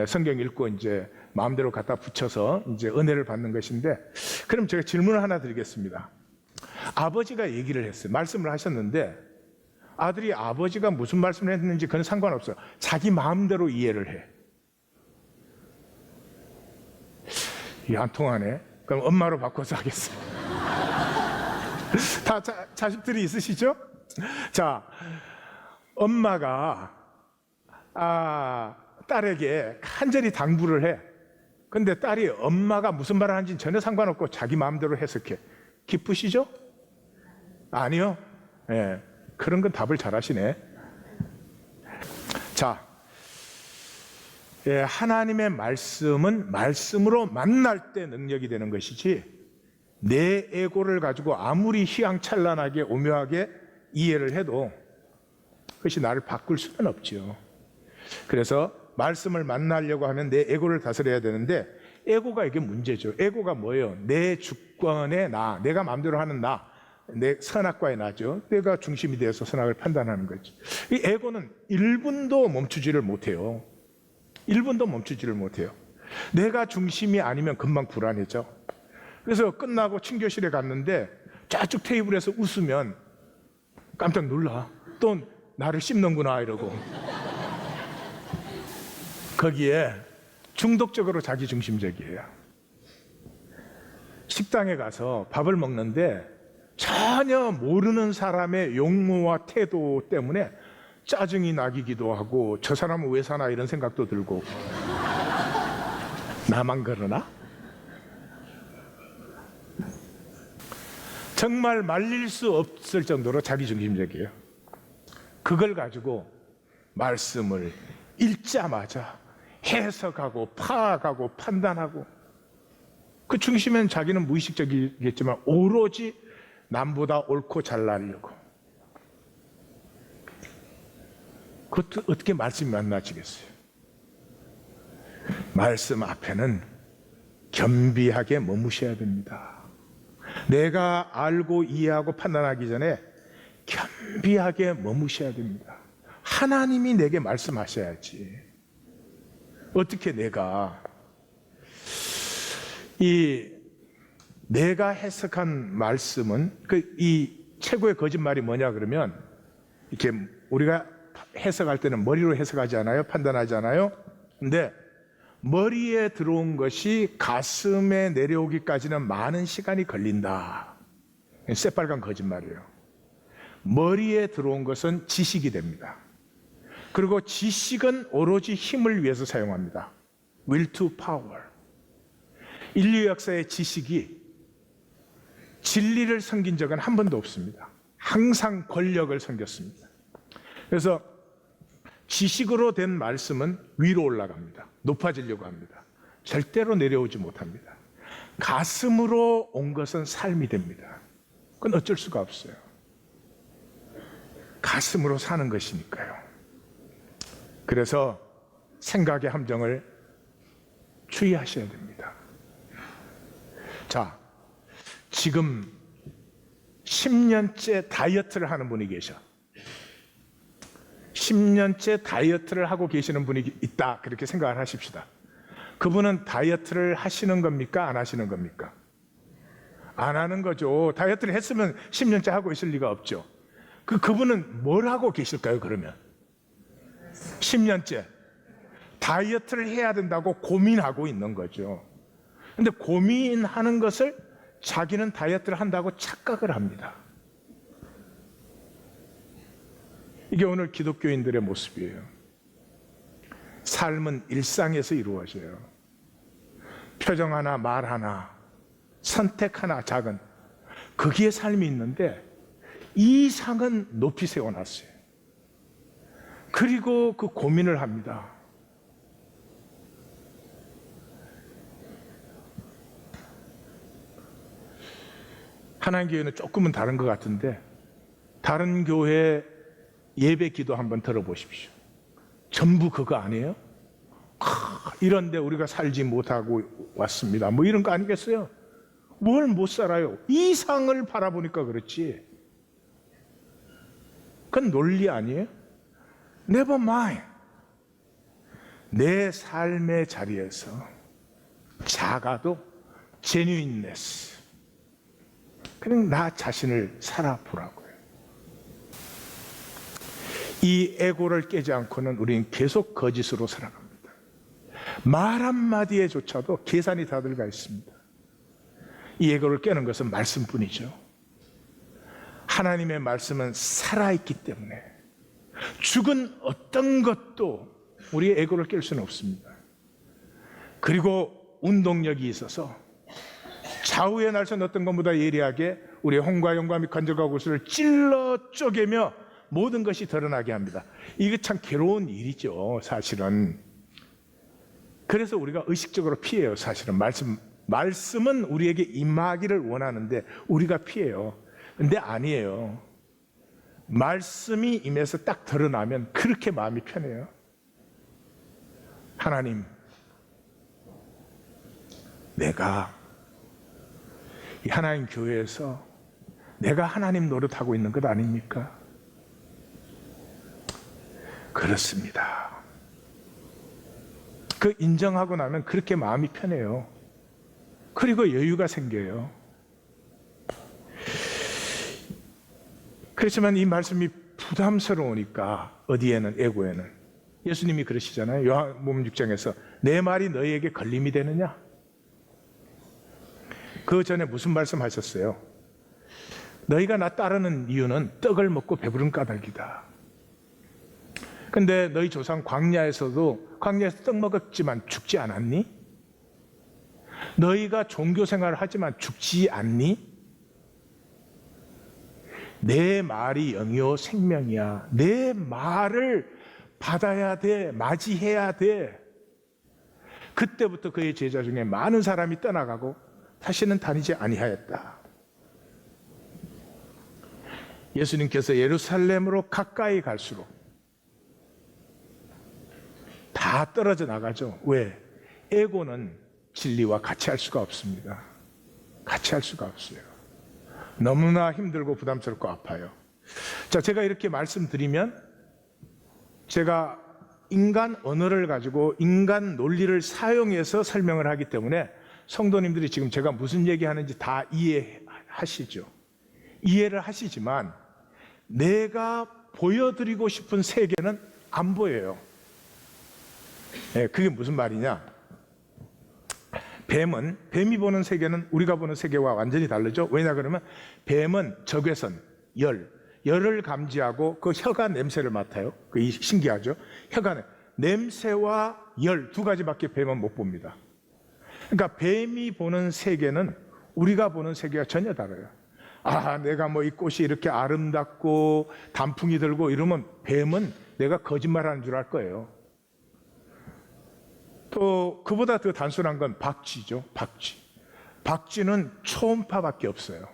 성경 읽고 이제 마음대로 갖다 붙여서 이제 은혜를 받는 것인데, 그럼 제가 질문을 하나 드리겠습니다. 아버지가 얘기를 했어요. 말씀을 하셨는데 아들이 아버지가 무슨 말씀을 했는지 그건 상관없어요. 자기 마음대로 이해를 해. 이게 안 통하네. 그럼 엄마로 바꿔서 하겠습니다. 다 자식들이 있으시죠? 자, 엄마가 딸에게 간절히 당부를 해. 근데 딸이 엄마가 무슨 말을 하는지 전혀 상관없고 자기 마음대로 해석해. 기쁘시죠? 아니요. 예, 그런 건 답을 잘하시네. 자, 하나님의 말씀은 말씀으로 만날 때 능력이 되는 것이지, 내 에고를 가지고 아무리 휘황찬란하게 오묘하게 이해를 해도 그것이 나를 바꿀 수는 없지요. 그래서 말씀을 만나려고 하면 내 에고를 다스려야 되는데, 에고가 이게 문제죠. 에고가 뭐예요? 내 주권의 나, 내가 마음대로 하는 나, 내 선악과의 나죠. 내가 중심이 되어서 선악을 판단하는 거지. 이 에고는 1분도 멈추지를 못해요. 1분도 멈추지를 못해요. 내가 중심이 아니면 금방 불안해져. 그래서 끝나고 친교실에 갔는데 좌측 테이블에서 웃으면 깜짝 놀라. 또 나를 씹는구나 이러고. 거기에 중독적으로 자기중심적이에요. 식당에 가서 밥을 먹는데 전혀 모르는 사람의 용모와 태도 때문에 짜증이 나기도 하고, 저 사람은 왜 사나 이런 생각도 들고. 나만 그러나? 정말 말릴 수 없을 정도로 자기중심적이에요. 그걸 가지고 말씀을 읽자마자 해석하고 파악하고 판단하고, 그 중심엔 자기는 무의식적이겠지만 오로지 남보다 옳고 잘나려고. 그것도 어떻게 말씀이 만나지겠어요? 말씀 앞에는 겸비하게 머무셔야 됩니다. 내가 알고 이해하고 판단하기 전에 겸비하게 머무셔야 됩니다. 하나님이 내게 말씀하셔야지. 어떻게 내가 내가 해석한 말씀은, 이 최고의 거짓말이 뭐냐 그러면, 이렇게 우리가 해석할 때는 머리로 해석하지 않아요? 판단하지 않아요? 근데 머리에 들어온 것이 가슴에 내려오기까지는 많은 시간이 걸린다. 새빨간 거짓말이에요. 머리에 들어온 것은 지식이 됩니다. 그리고 지식은 오로지 힘을 위해서 사용합니다. will to power. 인류 역사의 지식이 진리를 섬긴 적은 한 번도 없습니다. 항상 권력을 섬겼습니다. 그래서 지식으로 된 말씀은 위로 올라갑니다. 높아지려고 합니다. 절대로 내려오지 못합니다. 가슴으로 온 것은 삶이 됩니다. 그건 어쩔 수가 없어요. 가슴으로 사는 것이니까요. 그래서 생각의 함정을 주의하셔야 됩니다. 자, 지금 10년째 다이어트를 하는 분이 계셔. 10년째 다이어트를 하고 계시는 분이 있다, 그렇게 생각을 하십시다. 그분은 다이어트를 하시는 겁니까? 안 하시는 겁니까? 안 하는 거죠. 다이어트를 했으면 10년째 하고 있을 리가 없죠. 그분은 뭘 하고 계실까요, 그러면? 10년째 다이어트를 해야 된다고 고민하고 있는 거죠. 근데 고민하는 것을 자기는 다이어트를 한다고 착각을 합니다. 이게 오늘 기독교인들의 모습이에요. 삶은 일상에서 이루어져요. 표정 하나, 말 하나, 선택 하나, 작은, 거기에 삶이 있는데 이상은 높이 세워놨어요. 그리고 그 고민을 합니다. 하나님 교회는 조금은 다른 것 같은데, 다른 교회 예배 기도 한번 들어보십시오. 전부 그거 아니에요? 이런데 우리가 살지 못하고 왔습니다, 뭐 이런 거 아니겠어요? 뭘 못 살아요? 이상을 바라보니까 그렇지. 그건 논리 아니에요? never mind. 내 삶의 자리에서 작아도 genuineness, 그냥 나 자신을 살아보라고요. 이 에고를 깨지 않고는 우리는 계속 거짓으로 살아갑니다. 말 한마디에조차도 계산이 다 들어가 있습니다. 이 에고를 깨는 것은 말씀뿐이죠. 하나님의 말씀은 살아있기 때문에 죽은 어떤 것도 우리의 에고를 깰 수는 없습니다. 그리고 운동력이 있어서 좌우의 날선 어떤 것보다 예리하게 우리의 홍과 영과 및 관절과 골수를 찔러 쪼개며 모든 것이 드러나게 합니다. 이게 참 괴로운 일이죠, 사실은. 그래서 우리가 의식적으로 피해요. 사실은 말씀은 우리에게 임하기를 원하는데 우리가 피해요. 근데 아니에요. 말씀이 임해서 딱 드러나면 그렇게 마음이 편해요. 하나님, 내가 이 하나님 교회에서 내가 하나님 노릇하고 있는 것 아닙니까? 그렇습니다. 그 인정하고 나면 그렇게 마음이 편해요. 그리고 여유가 생겨요. 그렇지만 이 말씀이 부담스러우니까 어디에는, 에고에는, 예수님이 그러시잖아요. 요한복음 6장에서 내 말이 너희에게 걸림이 되느냐? 그 전에 무슨 말씀하셨어요? 너희가 나 따르는 이유는 떡을 먹고 배부른 까닭이다. 근데 너희 조상 광야에서 떡 먹었지만 죽지 않았니? 너희가 종교 생활을 하지만 죽지 않니? 내 말이 영이요 생명이야. 내 말을 받아야 돼. 맞이해야 돼. 그때부터 그의 제자 중에 많은 사람이 떠나가고 다시는 다니지 아니하였다. 예수님께서 예루살렘으로 가까이 갈수록 다 떨어져 나가죠. 왜? 에고는 진리와 같이 할 수가 없습니다. 같이 할 수가 없어요. 너무나 힘들고 부담스럽고 아파요. 자, 제가 이렇게 말씀드리면 제가 인간 언어를 가지고 인간 논리를 사용해서 설명을 하기 때문에 성도님들이 지금 제가 무슨 얘기하는지 다 이해하시죠. 이해를 하시지만 내가 보여드리고 싶은 세계는 안 보여요. 그게 무슨 말이냐? 뱀이 보는 세계는 우리가 보는 세계와 완전히 다르죠. 왜냐 그러면 뱀은 적외선, 열을 감지하고 그 혀가 냄새를 맡아요. 그게 신기하죠. 혀가 냄새와 열 두 가지밖에 뱀은 못 봅니다. 그러니까 뱀이 보는 세계는 우리가 보는 세계와 전혀 다르요. 아, 내가 뭐 이 꽃이 이렇게 아름답고 단풍이 들고 이러면 뱀은 내가 거짓말하는 줄 알 거예요. 또 그보다 더 단순한 건 박쥐죠. 박쥐는 초음파밖에 없어요.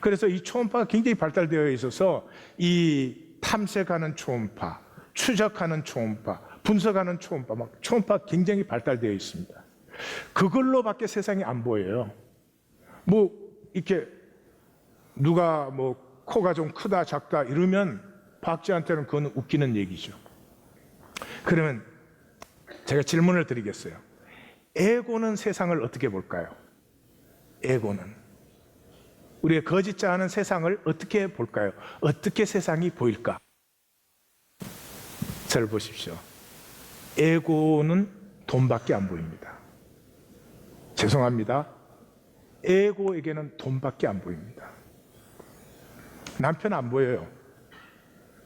그래서 이 초음파가 굉장히 발달되어 있어서 이 탐색하는 초음파, 추적하는 초음파, 분석하는 초음파, 막 초음파 굉장히 발달되어 있습니다. 그걸로밖에 세상이 안 보여요. 뭐 이렇게 누가 뭐 코가 좀 크다 작다 이러면 박쥐한테는 그건 웃기는 얘기죠. 그러면 제가 질문을 드리겠어요. 에고는 세상을 어떻게 볼까요? 에고는 우리의 거짓자하는 세상을 어떻게 볼까요? 어떻게 세상이 보일까? 저를 보십시오. 에고는 돈밖에 안 보입니다. 죄송합니다. 에고에게는 돈밖에 안 보입니다. 남편 안 보여요.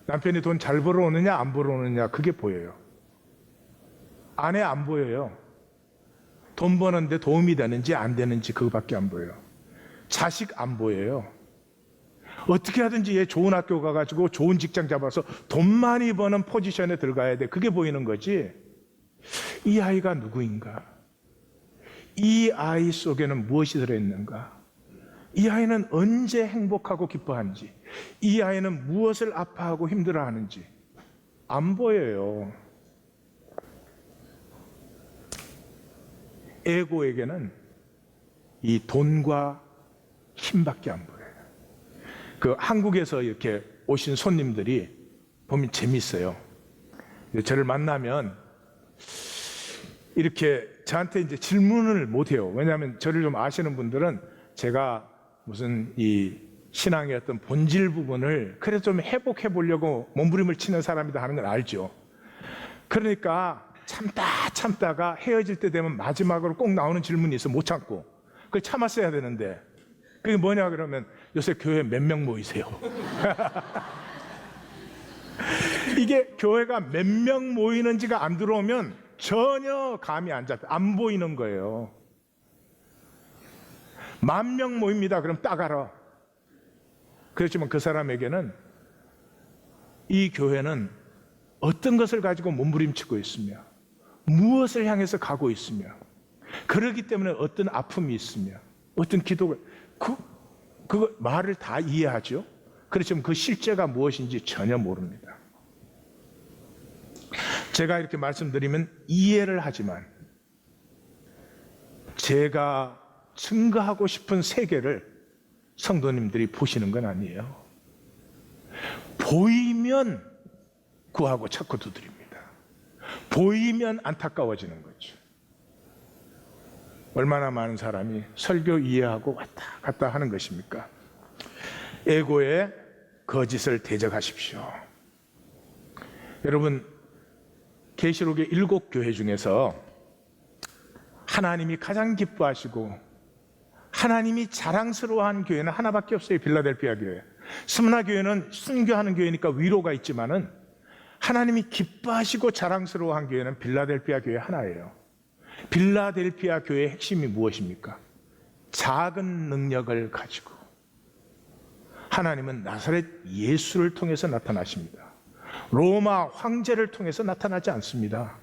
남편이 돈 잘 벌어오느냐 안 벌어오느냐 그게 보여요. 아내 안 보여요. 돈 버는데 도움이 되는지 안 되는지 그거밖에 안 보여요. 자식 안 보여요. 어떻게 하든지 얘 좋은 학교 가가지고 좋은 직장 잡아서 돈 많이 버는 포지션에 들어가야 돼. 그게 보이는 거지. 이 아이가 누구인가? 이 아이 속에는 무엇이 들어있는가? 이 아이는 언제 행복하고 기뻐하는지, 이 아이는 무엇을 아파하고 힘들어하는지 안 보여요. 에고에게는 이 돈과 힘밖에 안 보여요. 그 한국에서 이렇게 오신 손님들이 보면 재밌어요. 저를 만나면 이렇게 저한테 이제 질문을 못 해요. 왜냐하면 저를 좀 아시는 분들은 제가 무슨 이 신앙의 어떤 본질 부분을 그래도 좀 회복해 보려고 몸부림을 치는 사람이다 하는 걸 알죠. 그러니까 참다가 헤어질 때 되면 마지막으로 꼭 나오는 질문이 있어. 못 참고 그걸 참았어야 되는데, 그게 뭐냐 그러면 요새 교회 몇 명 모이세요? 이게 교회가 몇 명 모이는지가 안 들어오면 전혀 감이 안 잡혀. 안 보이는 거예요. 10,000명 모입니다. 그럼 딱 알아. 그렇지만 그 사람에게는 이 교회는 어떤 것을 가지고 몸부림치고 있으며 무엇을 향해서 가고 있으며, 그러기 때문에 어떤 아픔이 있으며 어떤 기도가, 그거 말을 다 이해하죠. 그렇지만 그 실제가 무엇인지 전혀 모릅니다. 제가 이렇게 말씀드리면 이해를 하지만 제가 증거하고 싶은 세계를 성도님들이 보시는 건 아니에요. 보이면 구하고 찾고 두드립니다. 보이면 안타까워지는 거죠. 얼마나 많은 사람이 설교 이해하고 왔다 갔다 하는 것입니까? 에고의 거짓을 대적하십시오. 여러분, 계시록의 7교회 중에서 하나님이 가장 기뻐하시고 하나님이 자랑스러워한 교회는 하나밖에 없어요. 빌라델피아 교회. 스무나 교회는 순교하는 교회니까 위로가 있지만은 하나님이 기뻐하시고 자랑스러워한 교회는 빌라델피아 교회 하나예요. 빌라델피아 교회의 핵심이 무엇입니까? 작은 능력을 가지고 하나님은 나사렛 예수를 통해서 나타나십니다. 로마 황제를 통해서 나타나지 않습니다.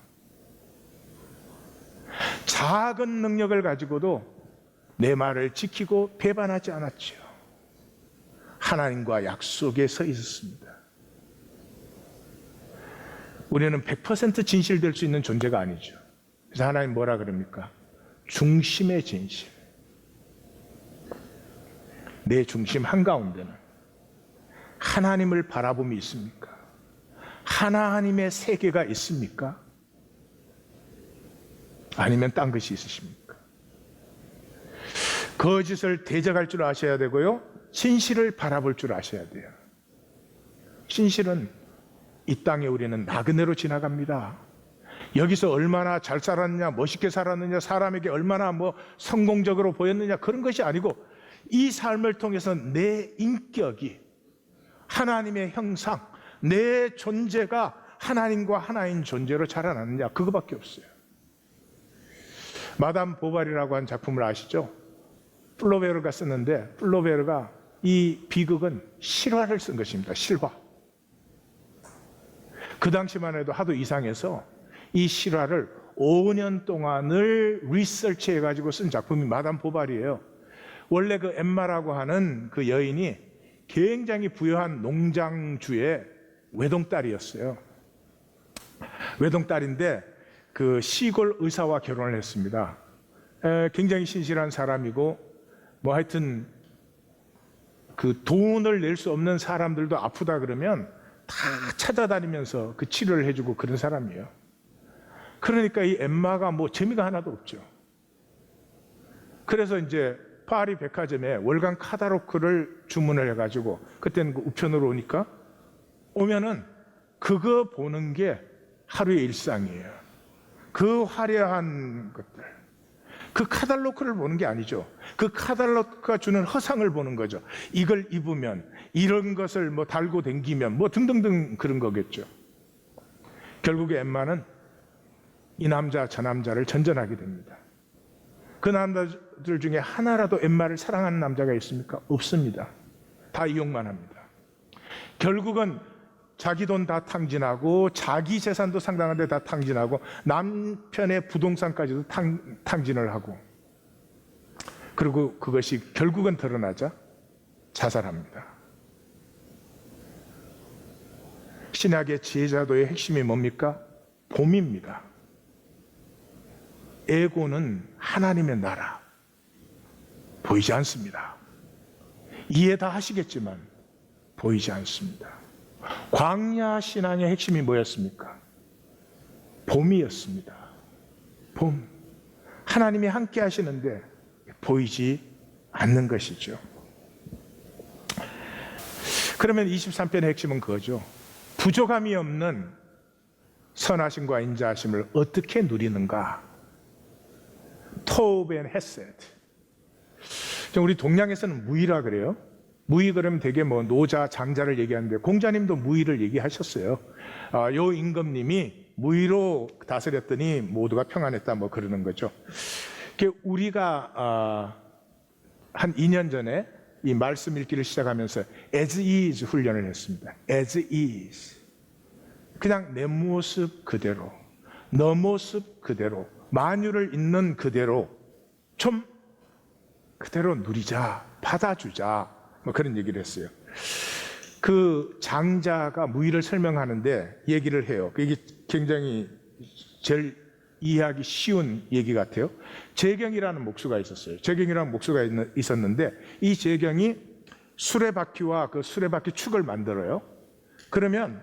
작은 능력을 가지고도 내 말을 지키고 배반하지 않았죠. 하나님과 약속에 서 있었습니다. 우리는 100% 진실될 수 있는 존재가 아니죠. 그래서 하나님 뭐라 그럽니까? 중심의 진실. 내 중심 한가운데는 하나님을 바라봄이 있습니까? 하나님의 세계가 있습니까? 아니면 딴 것이 있으십니까? 거짓을 대적할 줄 아셔야 되고요, 진실을 바라볼 줄 아셔야 돼요. 진실은 이 땅에 우리는 나그네로 지나갑니다. 여기서 얼마나 잘 살았느냐, 멋있게 살았느냐, 사람에게 얼마나 성공적으로 보였느냐, 그런 것이 아니고 이 삶을 통해서 내 인격이 하나님의 형상, 내 존재가 하나님과 하나인 존재로 자라나느냐, 그거밖에 없어요. 마담 보바리라고 한 작품을 아시죠? 플로베르가 썼는데, 플로베르가 이 비극은 실화를 쓴 것입니다. 실화. 그 당시만 해도 하도 이상해서 이 실화를 5년 동안을 리서치해가지고 쓴 작품이 마담 보바리예요. 원래 그 엠마라고 하는 그 여인이 굉장히 부유한 농장주의 외동딸이었어요. 외동딸인데 그 시골 의사와 결혼을 했습니다. 굉장히 신실한 사람이고, 하여튼 그 돈을 낼 수 없는 사람들도 아프다 그러면 다 찾아다니면서 그 치료를 해주고 그런 사람이에요. 그러니까 이 엠마가 재미가 하나도 없죠. 그래서 이제 파리 백화점에 월간 카다로크를 주문을 해가지고, 그때는 그 우편으로 오니까 오면은 그거 보는 게 하루의 일상이에요. 그 화려한 것들, 그 카달로크를 보는 게 아니죠. 그 카달로크가 주는 허상을 보는 거죠. 이걸 입으면, 이런 것을 달고 댕기면 등등등 그런 거겠죠. 결국에 엠마는 이 남자 저 남자를 전전하게 됩니다. 그 남자들 중에 하나라도 엠마를 사랑하는 남자가 있습니까? 없습니다. 다 이용만 합니다. 결국은 자기 돈 다 탕진하고 자기 재산도 상당한데 다 탕진하고 남편의 부동산까지도 탕진을 하고, 그리고 그것이 결국은 드러나자 자살합니다. 신약의 지혜자도의 핵심이 뭡니까? 봄입니다. 에고는 하나님의 나라, 보이지 않습니다. 이해 다 하시겠지만 보이지 않습니다. 광야 신앙의 핵심이 뭐였습니까? 봄이었습니다. 봄. 하나님이 함께 하시는데 보이지 않는 것이죠. 그러면 23편의 핵심은 그거죠. 부족함이 없는 선하심과 인자하심을 어떻게 누리는가? 토브 앤 헤세드. 우리 동양에서는 무의라 그래요. 무의 그러면 되게 뭐 노자, 장자를 얘기하는데 공자님도 무의를 얘기하셨어요. 요 임금님이 무의로 다스렸더니 모두가 평안했다 뭐 그러는 거죠. 우리가 한 2년 전에 이 말씀 읽기를 시작하면서 as is 훈련을 했습니다. as is. 그냥 내 모습 그대로, 너 모습 그대로, 만유를 있는 그대로 좀 그대로 누리자, 받아주자 뭐 그런 얘기를 했어요. 그 장자가 무의를 설명하는데 얘기를 해요. 이게 굉장히 제일 이해하기 쉬운 얘기 같아요. 재경이라는 목수가 있었어요. 재경이라는 목수가 있었는데 이 재경이 수레바퀴와 그 수레바퀴 축을 만들어요. 그러면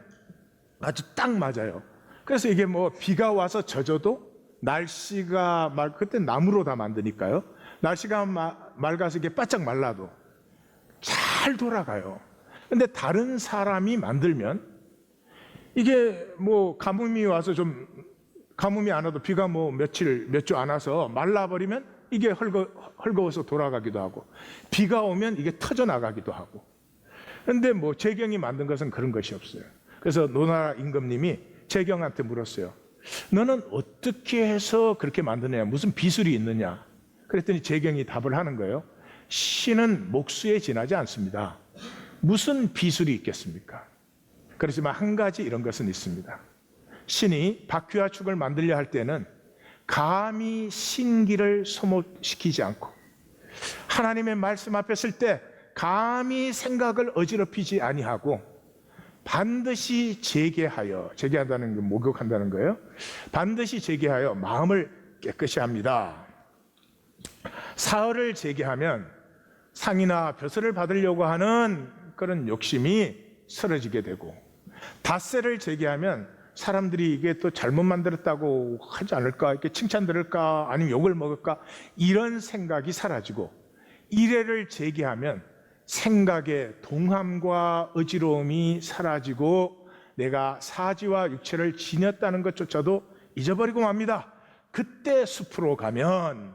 아주 딱 맞아요. 그래서 이게 뭐 비가 와서 젖어도 날씨가 그때 나무로 다 만드니까요. 날씨가 맑아서 이게 바짝 말라도 잘 돌아가요. 근데 다른 사람이 만들면 이게 뭐 가뭄이 와서 좀 가뭄이 안 와도 비가 뭐 몇 주 안 와서 말라버리면 이게 헐거워서 돌아가기도 하고 비가 오면 이게 터져 나가기도 하고. 근데 뭐 재경이 만든 것은 그런 것이 없어요. 그래서 노나라 임금님이 재경한테 물었어요. 너는 어떻게 해서 그렇게 만드느냐? 무슨 비술이 있느냐? 그랬더니 재경이 답을 하는 거예요. 신은 목수에 지나지 않습니다. 무슨 비술이 있겠습니까? 그렇지만 한 가지 이런 것은 있습니다. 신이 바퀴와 축을 만들려 할 때는 감히 신기를 소모시키지 않고 하나님의 말씀 앞에 설 때 감히 생각을 어지럽히지 아니하고 반드시 재개한다는 게 목욕한다는 거예요. 반드시 재개하여 마음을 깨끗이 합니다. 사흘을 재개하면 상이나 벼슬을 받으려고 하는 그런 욕심이 쓰러지게 되고 닷새를 재개하면 사람들이 이게 또 잘못 만들었다고 하지 않을까, 이렇게 칭찬 들을까, 아니면 욕을 먹을까 이런 생각이 사라지고 일회를 재개하면 생각의 동함과 어지러움이 사라지고 내가 사지와 육체를 지녔다는 것조차도 잊어버리고 맙니다. 그때 숲으로 가면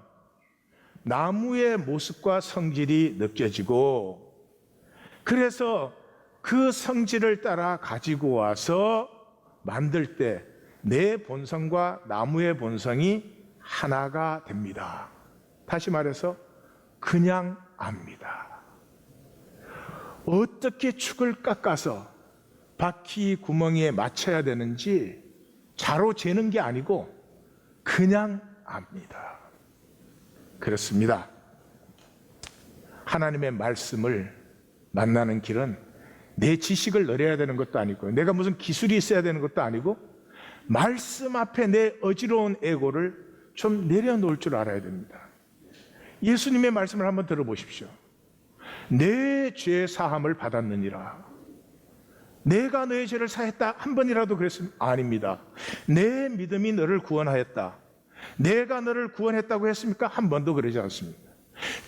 나무의 모습과 성질이 느껴지고 그래서 그 성질을 따라 가지고 와서 만들 때 내 본성과 나무의 본성이 하나가 됩니다. 다시 말해서 그냥 압니다. 어떻게 축을 깎아서 바퀴 구멍에 맞춰야 되는지 자로 재는 게 아니고 그냥 압니다. 그렇습니다. 하나님의 말씀을 만나는 길은 내 지식을 늘려야 되는 것도 아니고 내가 무슨 기술이 있어야 되는 것도 아니고 말씀 앞에 내 어지러운 에고를 좀 내려놓을 줄 알아야 됩니다. 예수님의 말씀을 한번 들어보십시오. 내 죄 사함을 받았느니라. 내가 너의 죄를 사했다 한 번이라도 그랬습니까? 아닙니다. 내 믿음이 너를 구원하였다. 내가 너를 구원했다고 했습니까? 한 번도 그러지 않습니다.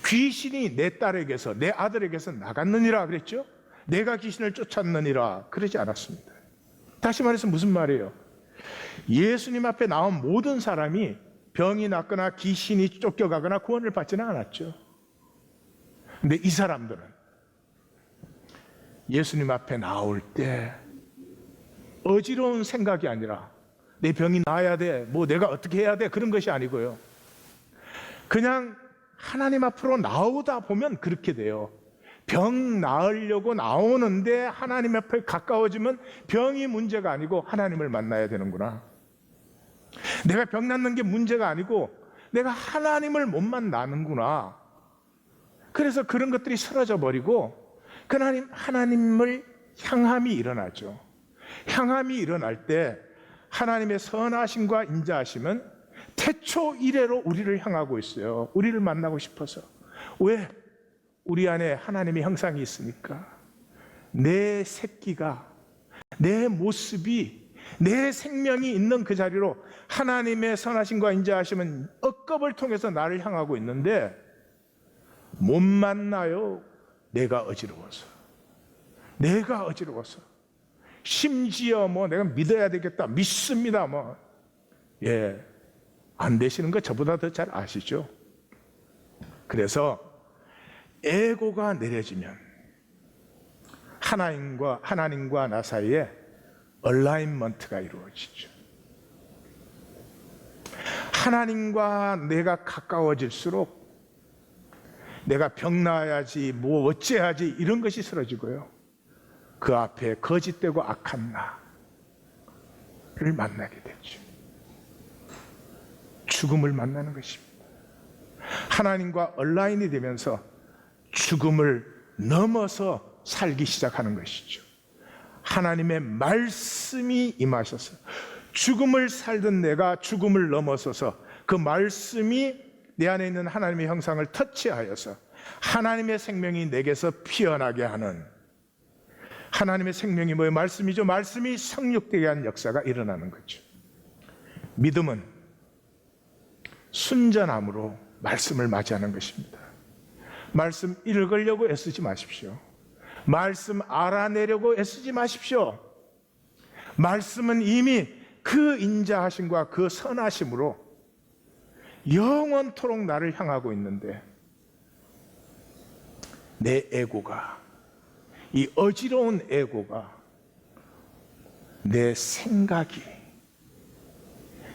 귀신이 내 딸에게서 내 아들에게서 나갔느니라 그랬죠? 내가 귀신을 쫓았느니라 그러지 않았습니다. 다시 말해서 무슨 말이에요? 예수님 앞에 나온 모든 사람이 병이 났거나 귀신이 쫓겨가거나 구원을 받지는 않았죠. 근데 이 사람들은 예수님 앞에 나올 때 어지러운 생각이 아니라 내 병이 나아야 돼, 뭐 내가 어떻게 해야 돼, 그런 것이 아니고요. 그냥 하나님 앞으로 나오다 보면 그렇게 돼요. 병 나으려고 나오는데 하나님 앞에 가까워지면 병이 문제가 아니고 하나님을 만나야 되는구나. 내가 병 낫는 게 문제가 아니고 내가 하나님을 못 만나는구나. 그래서 그런 것들이 사라져 버리고 하나님을 향함이 일어나죠. 향함이 일어날 때 하나님의 선하심과 인자하심은 태초 이래로 우리를 향하고 있어요. 우리를 만나고 싶어서. 왜? 우리 안에 하나님의 형상이 있으니까 내 새끼가, 내 모습이 내 생명이 있는 그 자리로 하나님의 선하심과 인자하심은 억겁을 통해서 나를 향하고 있는데 못 만나요. 내가 어지러워서. 심지어 내가 믿어야 되겠다, 믿습니다, 안 되시는 거 저보다 더 잘 아시죠? 그래서 에고가 내려지면 하나님과 나 사이에 얼라인먼트가 이루어지죠. 하나님과 내가 가까워질수록 내가 병 나아야지, 어째야지, 이런 것이 쓰러지고요. 그 앞에 거짓되고 악한 나를 만나게 되죠. 죽음을 만나는 것입니다. 하나님과 얼라인이 되면서 죽음을 넘어서 살기 시작하는 것이죠. 하나님의 말씀이 임하셔서 죽음을 살던 내가 죽음을 넘어서서 그 말씀이 내 안에 있는 하나님의 형상을 터치하여서 하나님의 생명이 내게서 피어나게 하는, 하나님의 생명이 뭐예요? 말씀이죠. 말씀이 성육되게 하는 역사가 일어나는 거죠. 믿음은 순전함으로 말씀을 맞이하는 것입니다. 말씀 읽으려고 애쓰지 마십시오. 말씀 알아내려고 애쓰지 마십시오. 말씀은 이미 그 인자하심과 그 선하심으로 영원토록 나를 향하고 있는데, 내 에고가, 이 어지러운 에고가, 내 생각이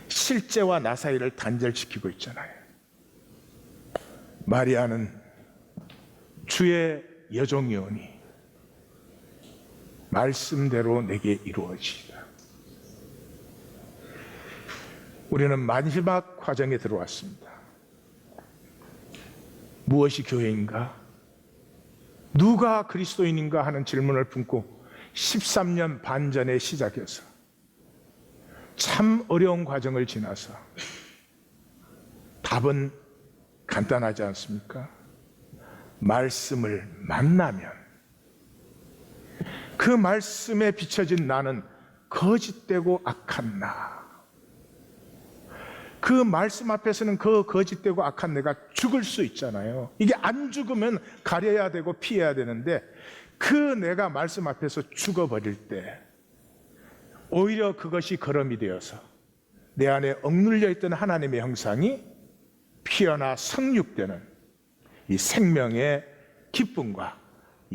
실제와 나 사이를 단절시키고 있잖아요. 마리아는 주의 여종이오니 말씀대로 내게 이루어지리라. 우리는 마지막 과정에 들어왔습니다. 무엇이 교회인가? 누가 그리스도인인가 하는 질문을 품고 13년 반 전에 시작해서 참 어려운 과정을 지나서 답은 간단하지 않습니까? 말씀을 만나면 그 말씀에 비춰진 나는 거짓되고 악한 나, 그 말씀 앞에서는 그 거짓되고 악한 내가 죽을 수 있잖아요. 이게 안 죽으면 가려야 되고 피해야 되는데, 그 내가 말씀 앞에서 죽어버릴 때 오히려 그것이 걸음이 되어서 내 안에 억눌려 있던 하나님의 형상이 피어나 성육되는 이 생명의 기쁨과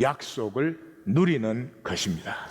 약속을 누리는 것입니다.